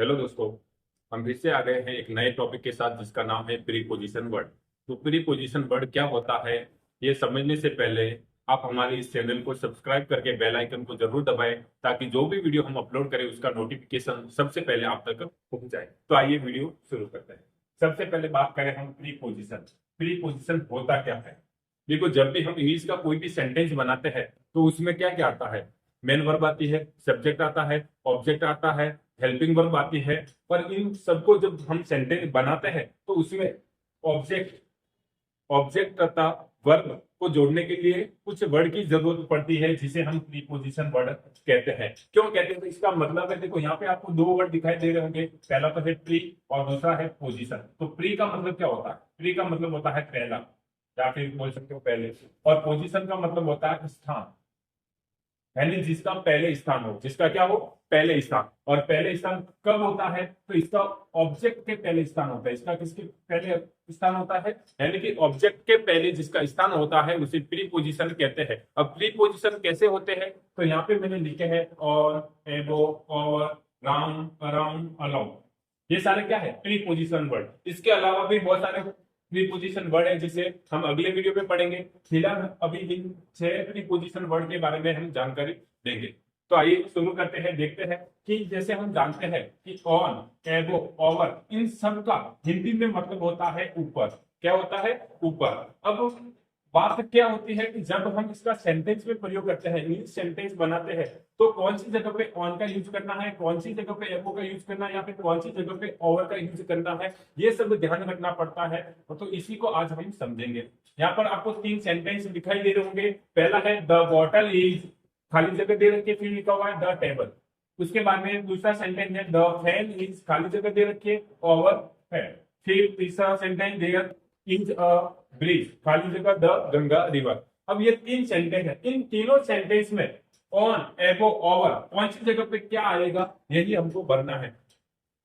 Hello दोस्तों। हम फिर से आ गए हैं एक नए टॉपिक के साथ जिसका नाम है प्रीपोजिशन वर्ड। तो प्रीपोजिशन वर्ड क्या होता है, ये समझने से पहले आप हमारे इस चैनल को सब्सक्राइब करके बेल आइकन को जरूर दबाएं ताकि जो भी वीडियो हम अपलोड करें उसका नोटिफिकेशन सबसे पहले आप तक पहुंच जाए। तो आइए वीडियो शुरू करते हैं। सबसे पहले बात करें हम प्रीपोजिशन। प्रीपोजिशन होता क्या है? देखो, जब भी हम इंग्लिश का कोई भी सेंटेंस बनाते हैं तो उसमें क्या क्या आता है? मेन वर्ब आती है, सब्जेक्ट आता है, ऑब्जेक्ट आता है, हेल्पिंग वर्ब आती है। पर इन सबको जब हम सेंटेंस बनाते हैं तो उसमें ऑब्जेक्ट ऑब्जेक्ट तथा वर्ब को जोड़ने के लिए कुछ वर्ड की जरूरत पड़ती है जिसे हम प्रीपोजिशन वर्ड कहते हैं। क्यों कहते हैं? तो इसका मतलब है, देखो यहाँ पे आपको दो वर्ड दिखाई दे रहे होंगे, पहला तो है प्री और दूसरा है पोजीशन। तो प्री का मतलब क्या होता है? प्री का मतलब होता है पहला, या फिर बोल सकते हो पहले। और पोजीशन का मतलब होता है स्थान, यानी जिसका पहले स्थान हो, जिसका क्या हो, पहले स्थान। और पहले स्थान कब होता है? तो इसका ऑब्जेक्ट के पहले स्थान होता है। इसका किसके पहले स्थान होता है? यानी कि ऑब्जेक्ट के पहले जिसका स्थान होता है उसे प्री पोजिशन कहते हैं। अब प्री पोजिशन कैसे होते हैं? तो यहाँ पे मैंने लिखे हैं और, एबो, और, राउंड, अराउंड, अलाउंड। ये सारे क्या है? Pre position word. इसके अलावा भी बहुत सारे प्रीपोजिशन वर्ड है जिसे हम अगले वीडियो में पढ़ेंगे। फिलहाल अभी इन 6 प्रीपोजिशन वर्ड के बारे में हम जानकारी देंगे। तो आइए शुरू करते हैं। देखते हैं कि जैसे हम जानते हैं कि ऑन, एगो, ओवर, इन सब का हिंदी में मतलब होता है ऊपर। क्या होता है? ऊपर। अब बात क्या होती है कि जब हम इसका सेंटेंस में प्रयोग करते हैं, इंग्लिश सेंटेंस बनाते हैं, तो कौन सी जगह पे ऑन का यूज करना है, कौन सी जगह पे एगो का यूज करना है, या फिर कौन सी जगह पे ओवर का यूज करना है, ये सब ध्यान रखना पड़ता है। तो इसी को आज हम समझेंगे। यहाँ पर आपको 3 सेंटेंस दिखाई दे रहे होंगे। पहला है द बॉटल इज, खाली जगह दे रखी है, फिर लिखा हुआ है द टेबल। उसके बाद में दूसरा सेंटेंस है द फैन इज, खाली जगह दे रखी है, ओवर फैन। फिर तीसरा sentence there is a bridge, खाली जगह द गंगा रिवर। अब ये 3 सेंटेंस है। इन तीनों सेंटेंस में ऑन, एबो, ओवर कौन सी जगह पे क्या आएगा, यही हमको भरना है।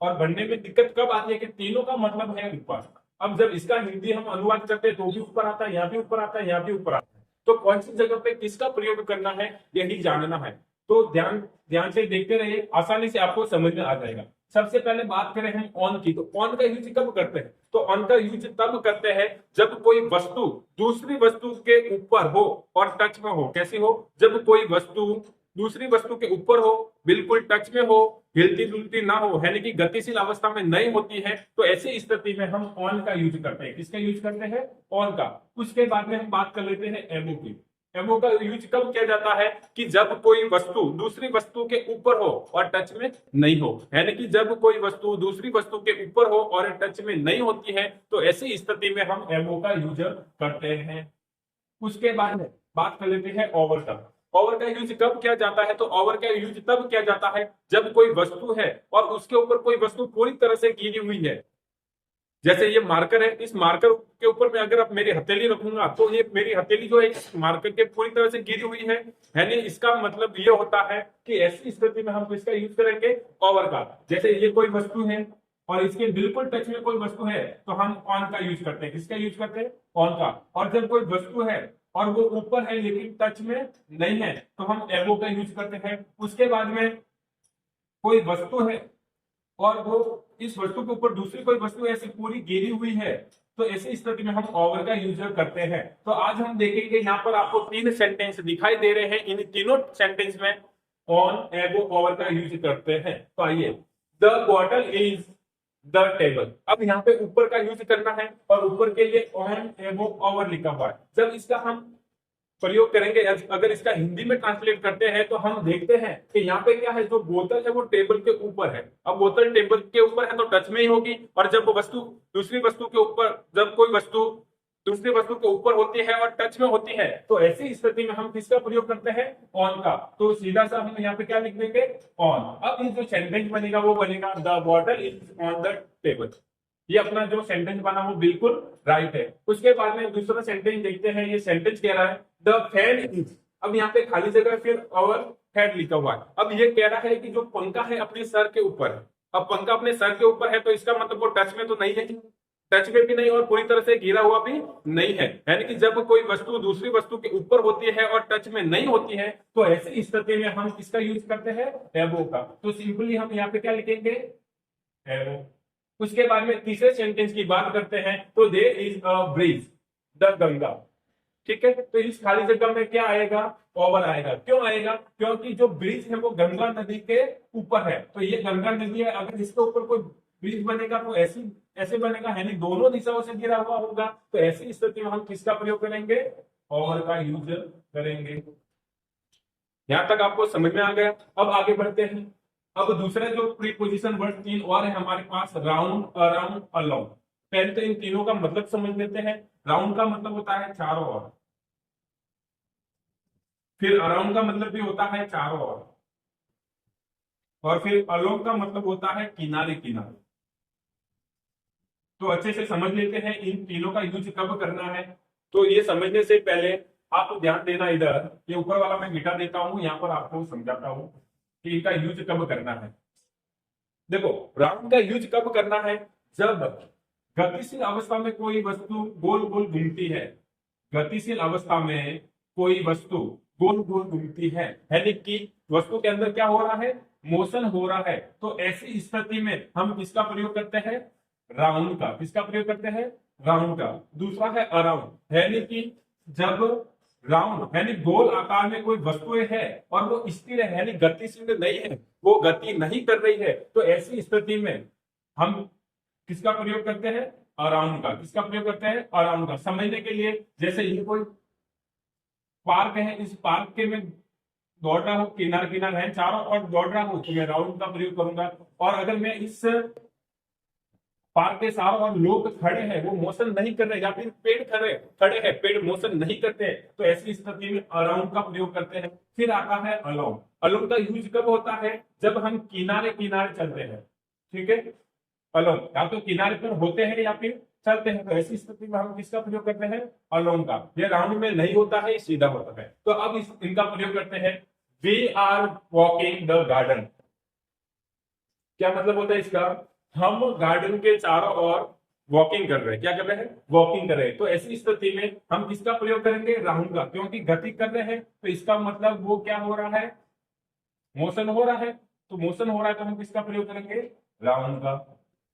और बनने में दिक्कत कब आती है कि तीनों का मतलब है ऊपर। अब जब इसका हिंदी हम अनुवाद करते हैं तो भी ऊपर आता है, यहाँ भी ऊपर आता है, यहाँ भी ऊपर आता है। तो कौन सी जगह पे किसका प्रयोग करना है यही जानना है। तो ध्यान ध्यान से देखते रहिए, आसानी से आपको समझ में आ जाएगा। सबसे पहले बात करें हम ऑन की, तो ऑन का यूज कब करते हैं? तो ऑन का यूज तब करते हैं जब कोई वस्तु दूसरी वस्तु के ऊपर हो और टच में हो। कैसी हो? जब कोई वस्तु दूसरी वस्तु के ऊपर हो, बिल्कुल टच में हो, हिलती डुलती ना हो, यानी कि गतिशील अवस्था में नहीं होती है, तो ऐसी स्थिति में हम ऑन का यूज करते हैं। किसका यूज करते हैं? ऑन का। उसके बाद में हम बात कर लेते हैं एमओ की। एमओ का यूज कब किया जाता है? कि जब कोई वस्तु दूसरी वस्तु के ऊपर हो और टच में नहीं हो, यानी कि जब कोई वस्तु दूसरी वस्तु के ऊपर हो और टच में नहीं होती है, तो ऐसी स्थिति में हम एमओ का यूज करते हैं। उसके बाद में बात कर लेते हैं ओवर का। ओवर का यूज कब किया जाता है? तो ओवर का यूज तब किया जाता है जब कोई वस्तु है और उसके ऊपर कोई वस्तु पूरी तरह से गिरी हुई है। जैसे ये मार्कर है, इस मार्कर के ऊपर में अगर आप मेरी हथेली रखूंगा तो ये मेरी हथेली जो है इस मार्कर के पूरी तरह से गिरी हुई है, यानी इसका मतलब ये होता है कि ऐसी स्थिति में हम इसका यूज करेंगे ओवर का। जैसे ये कोई वस्तु है और इसके बिल्कुल टच में कोई वस्तु है तो हम ऑन का यूज करते हैं। किसका यूज करते हैं? ऑन का। और जब कोई वस्तु है और वो ऊपर है लेकिन टच में नहीं है तो हम एबो का यूज करते हैं। उसके बाद में कोई वस्तु है और वो इस वस्तु के ऊपर दूसरी कोई वस्तु ऐसी पूरी गिरी हुई है, तो ऐसी स्थिति में हम ओवर का यूज करते हैं। तो आज हम देखेंगे, यहाँ पर आपको 3 सेंटेंस दिखाई दे रहे हैं। इन तीनों सेंटेंस में ऑन, एबो, ओवर का यूज करते हैं। तो आइए, the bottle is the table. अब यहाँ पे ऊपर का यूज करना है और ऊपर के लिए ऑन, एबो, ओवर लिखा हुआ है। जब इसका हम प्रयोग करेंगे, अगर इसका हिंदी में ट्रांसलेट करते हैं तो हम देखते हैं कि यहाँ पे क्या है, जो बोतल है वो टेबल के ऊपर है। अब बोतल टेबल के ऊपर है तो टच में ही होगी, और जब वस्तु दूसरी वस्तु के ऊपर, जब कोई वस्तु दूसरी वस्तु के ऊपर होती है और टच में होती है, तो ऐसी स्थिति में हम किसका प्रयोग करते हैं? ऑन का। तो सीधा सा हम यहाँ पे क्या लिख देंगे? ऑन। अब ये जो सेंटेंस बनेगा वो बनेगा the bottle is on the table. ये अपना जो सेंटेंस बना वो बिल्कुल राइट है। उसके बाद में दूसरा सेंटेंस देखते हैं। ये सेंटेंस कह रहा है द फैन इज, अब यहाँ पे खाली जगह फिर ओवर हेड लिखा हुआ है। अब ये कह रहा है कि जो पंखा है अपने सर के ऊपर है। अब पंखा अपने सर के ऊपर है तो इसका मतलब वो टच में तो नहीं है, टच में भी नहीं और पूरी तरह से गिरा हुआ भी नहीं है। यानी कि जब कोई वस्तु दूसरी वस्तु के ऊपर होती है और टच में नहीं होती है तो ऐसी स्थिति में हम किसका यूज करते हैं? एबो का। तो सिंपली हम यहाँ पे क्या लिखेंगे? है वो। उसके बाद में तीसरे सेंटेंस की बात करते हैं तो there is a bridge the Ganga. ठीक है, तो इस खाली जगह में क्या आएगा, ओवर आएगा। क्यों आएगा, क्योंकि जो ब्रिज है वो गंगा नदी के ऊपर है, तो ये गंगा नदी है, अगर इसके ऊपर कोई ब्रिज बनेगा तो ऐसी ऐसे बनेगा, यानी दोनों दिशाओं से घिरा हुआ होगा, तो ऐसी स्थिति में हम किसका प्रयोग करेंगे, ओवर का यूज करेंगे। यहां तक आपको समझ में आ गया। अब आगे बढ़ते हैं। अब दूसरा जो प्रीपोजिशन वर्ड तीन और है हमारे पास, राउंड, अराउंड, अलोंग। पहले तो इन तीनों का मतलब समझ लेते हैं। राउंड का मतलब होता है चारों ओर, फिर अराउंड का मतलब भी होता है चारों ओर, और फिर अलोंग का मतलब होता है किनारे किनारे। तो अच्छे से समझ लेते हैं इन तीनों का यूज कब करना है। तो ये समझने से पहले आप ध्यान देना, इधर ये ऊपर वाला मैं मिटा देता हूं, यहां पर आपको समझाता हूं कि इनका यूज कब करना है। देखो, राउंड का यूज कब करना है, जब गतिशील अवस्था में कोई वस्तु गोल गोल घूमती है। गतिशील अवस्था में कोई वस्तु गोल गोल घूमती है, यानी कि वस्तु के अंदर क्या हो रहा है, मोशन हो रहा है, तो ऐसी स्थिति में हम किसका प्रयोग करते हैं, राउंड का। किसका प्रयोग करते हैं, राउंड का। दूसरा है अराउंड, यानी कि जब राउंड यानी गोल आकार में कोई वस्तु है और वो स्थिर है, यानी गतिशील नहीं है, वो गति नहीं कर रही है, तो ऐसी स्थिति में हम किसका प्रयोग करते हैं, अराउंड का। किसका प्रयोग करते हैं, अराउंड का। समझने के लिए, जैसे ये कोई पार्क है, इस पार्क के में दौड़ रहा हूं, किनारे किनारे है, चारों ओर दौड़ रहा हूं, तो मैं राउंड का प्रयोग करूंगा। और अगर मैं इस पार्क के चारों ओर लोग खड़े हैं, वो मोशन नहीं कर रहे, या फिर पेड़ खड़े खड़े हैं, पेड़ मोशन नहीं करते हैं, तो ऐसी स्थिति में अराउंड का प्रयोग करते हैं। फिर आता है अलोंग। अलोंग का यूज कब होता है, जब हम किनारे किनारे चलते हैं। ठीक है, अलोंग या तो किनारे पर होते हैं या फिर चलते हैं, तो ऐसी स्थिति में हम किसका प्रयोग करते हैं, अलोंग का। ये राउंड में नहीं होता है, सीधा होता है। तो अब इनका प्रयोग करते हैं, we are walking the garden. क्या मतलब होता है इसका, हम गार्डन के चारों ओर वॉकिंग कर रहे हैं। क्या कर रहे हैं, वॉकिंग कर रहे हैं। तो ऐसी स्थिति में हम किसका प्रयोग करेंगे, राउंड का, क्योंकि गति कर रहे हैं, तो इसका मतलब वो क्या हो रहा है, मोशन हो रहा है। तो मोशन हो रहा है, तो हम किसका प्रयोग करेंगे, राउंड का।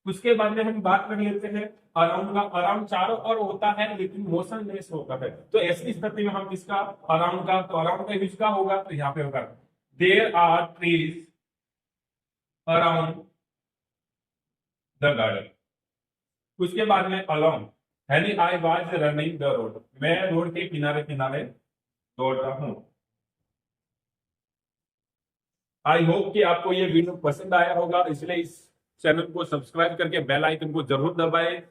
उसके बाद में हम बात कर लेते हैं अराउंड का। अराउंड चारों ओर होता है लेकिन मोशन लेस होता है, तो ऐसी स्थिति में हम किसका, अराउंड का। तो अराउंड का यूज का होगा, तो यहाँ पे होगा, there are trees around the garden. उसके बाद में अलोंग, यानी I was running the road, मैं रोड के किनारे किनारे दौड़ रहा हूं। आई होप कि आपको ये वीडियो पसंद आया होगा, इसलिए इस चैनल को सब्सक्राइब करके बेल आइकन को जरूर दबाएं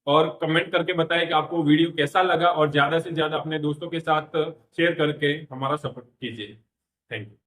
और कमेंट करके बताएं कि आपको वीडियो कैसा लगा, और ज्यादा से ज्यादा अपने दोस्तों के साथ शेयर करके हमारा सपोर्ट कीजिए। Thank you.